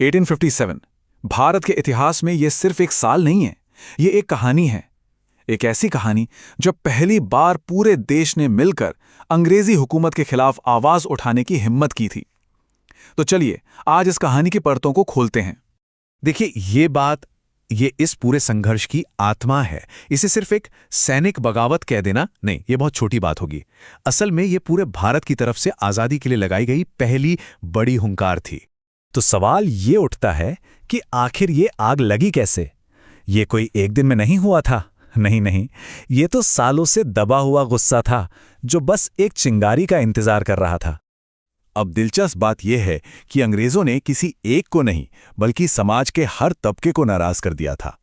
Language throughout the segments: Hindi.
1857 भारत के इतिहास में यह सिर्फ एक साल नहीं है, ये एक कहानी है। एक ऐसी कहानी जब पहली बार पूरे देश ने मिलकर अंग्रेजी हुकूमत के खिलाफ आवाज उठाने की हिम्मत की थी। तो चलिए आज इस कहानी की परतों को खोलते हैं। देखिए, ये इस पूरे संघर्ष की आत्मा है। इसे सिर्फ एक सैनिक बगावत कह देना नहीं, ये बहुत छोटी बात होगी। असल में ये पूरे भारत की तरफ से आजादी के लिए लगाई गई पहली बड़ी हुंकार थी। तो सवाल ये उठता है कि आखिर ये आग लगी कैसे? ये कोई एक दिन में नहीं हुआ था। नहीं, ये तो सालों से दबा हुआ गुस्सा था जो बस एक चिंगारी का इंतजार कर रहा था। अब दिलचस्प बात यह है कि अंग्रेजों ने किसी एक को नहीं बल्कि समाज के हर तबके को नाराज कर दिया था।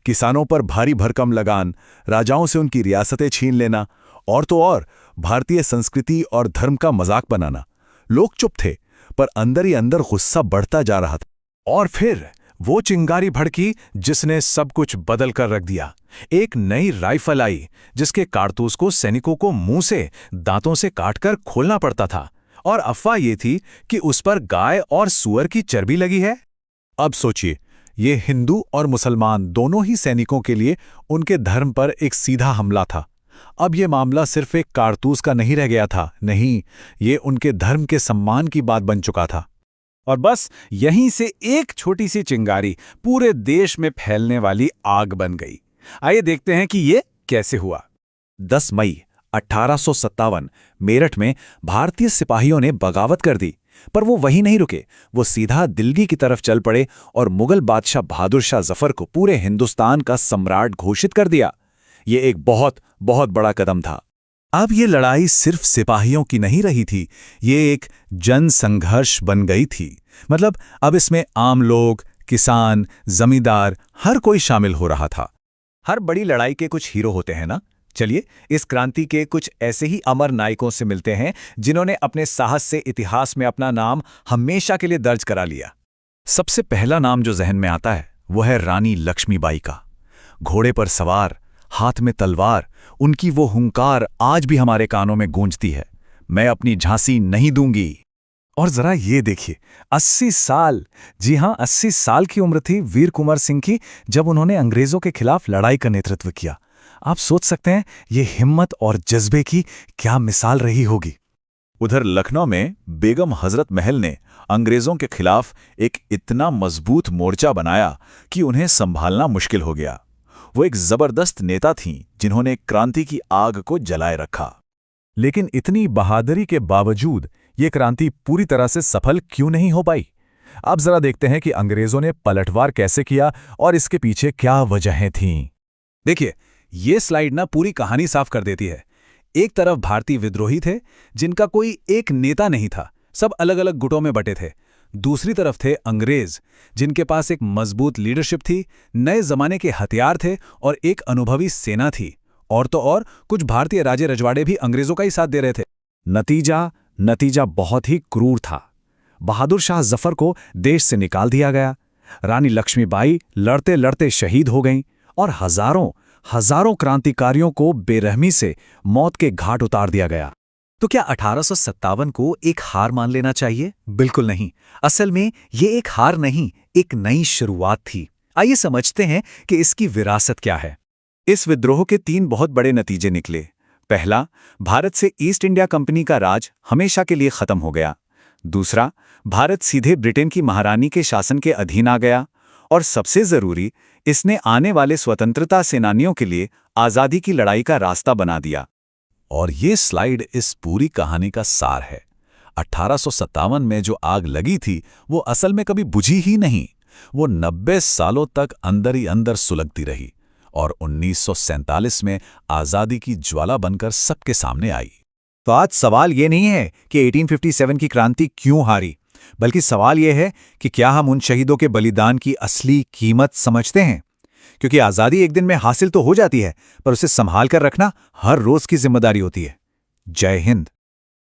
किसानों पर भारी भरकम लगान, राजाओं से उनकी रियासतें छीन लेना और तो और भारतीय संस्कृति और धर्म का मजाक बनाना। लोग चुप थे, पर अंदर ही अंदर गुस्सा बढ़ता जा रहा था। और फिर वो चिंगारी भड़की जिसने सब कुछ बदल कर रख दिया। एक नई राइफल आई जिसके कारतूस को सैनिकों को मुंह से दांतों से काटकर खोलना पड़ता था, और अफवाह ये थी कि उस पर गाय और सूअर की चर्बी लगी है। अब सोचिए, ये हिंदू और मुसलमान दोनों ही सैनिकों के लिए उनके धर्म पर एक सीधा हमला था। अब ये मामला सिर्फ एक कारतूस का नहीं रह गया था, नहीं, ये उनके धर्म के सम्मान की बात बन चुका था। और बस यहीं से एक छोटी सी चिंगारी पूरे देश में फैलने वाली आग बन गई। आइए देखते हैं कि ये कैसे हुआ। 10 मई 1857 मेरठ में भारतीय सिपाहियों ने बगावत कर दी, पर वो वहीं नहीं रुके। वो सीधा दिल्ली की तरफ चल पड़े और मुगल बादशाह बहादुर शाह जफर को पूरे हिंदुस्तान का सम्राट घोषित कर दिया। ये एक बहुत बहुत बड़ा कदम था। अब ये लड़ाई सिर्फ सिपाहियों की नहीं रही थी, ये एक जन संघर्ष बन गई थी। मतलब अब इसमें आम लोग, किसान, जमींदार, हर कोई शामिल हो रहा था। हर बड़ी लड़ाई के कुछ हीरो होते हैं ना। चलिए इस क्रांति के कुछ ऐसे ही अमर नायकों से मिलते हैं जिन्होंने अपने साहस से इतिहास में अपना नाम हमेशा के लिए दर्ज करा लिया। सबसे पहला नाम जो जहन में आता है वो है रानी लक्ष्मीबाई का। घोड़े पर सवार, हाथ में तलवार, उनकी वो हुंकार आज भी हमारे कानों में गूंजती है, मैं अपनी झांसी नहीं दूंगी। और जरा ये देखिए, 80 साल, जी हां 80 साल की उम्र थी वीर कुंवर सिंह की जब उन्होंने अंग्रेजों के खिलाफ लड़ाई का नेतृत्व किया। आप सोच सकते हैं ये हिम्मत और जज्बे की क्या मिसाल रही होगी। उधर लखनऊ में बेगम हजरत महल ने अंग्रेजों के खिलाफ एक इतना मजबूत मोर्चा बनाया कि उन्हें संभालना मुश्किल हो गया। वो एक जबरदस्त नेता थीं जिन्होंने क्रांति की आग को जलाए रखा। लेकिन इतनी बहादुरी के बावजूद ये क्रांति पूरी तरह से सफल क्यों नहीं हो पाई? अब जरा देखते हैं कि अंग्रेजों ने पलटवार कैसे किया और इसके पीछे क्या वजहें थीं। देखिए, ये स्लाइड ना पूरी कहानी साफ कर देती है। एक तरफ भारतीय विद्रोही थे जिनका कोई एक नेता नहीं था, सब अलग अलग गुटों में बटे थे। दूसरी तरफ थे अंग्रेज जिनके पास एक मजबूत लीडरशिप थी, नए जमाने के हथियार थे और एक अनुभवी सेना थी। और तो और कुछ भारतीय राजे रजवाड़े भी अंग्रेजों का ही साथ दे रहे थे। नतीजा बहुत ही क्रूर था। बहादुर शाह जफर को देश से निकाल दिया गया, रानी लक्ष्मीबाई लड़ते लड़ते शहीद हो गईं और हजारों क्रांतिकारियों को बेरहमी से मौत के घाट उतार दिया गया। तो क्या 1857 को एक हार मान लेना चाहिए? बिल्कुल नहीं। असल में ये एक हार नहीं, एक नई शुरुआत थी। आइए समझते हैं कि इसकी विरासत क्या है। इस विद्रोह के 3 बहुत बड़े नतीजे निकले। पहला, भारत से ईस्ट इंडिया कंपनी का राज हमेशा के लिए खत्म हो गया। दूसरा, भारत सीधे ब्रिटेन की महारानी के शासन के अधीन आ गया। और सबसे जरूरी, इसने आने वाले स्वतंत्रता सेनानियों के लिए आजादी की लड़ाई का रास्ता बना दिया। और ये स्लाइड इस पूरी कहानी का सार है। 1857 में जो आग लगी थी वो असल में कभी बुझी ही नहीं, वो 90 सालों तक अंदर ही अंदर सुलगती रही और 1947 में आजादी की ज्वाला बनकर सबके सामने आई। तो आज सवाल ये नहीं है कि 1857 की क्रांति क्यों हारी, बल्कि सवाल यह है कि क्या हम उन शहीदों के बलिदान की असली कीमत समझते हैं? क्योंकि आज़ादी एक दिन में हासिल तो हो जाती है, पर उसे संभाल कर रखना हर रोज की जिम्मेदारी होती है। जय हिंद।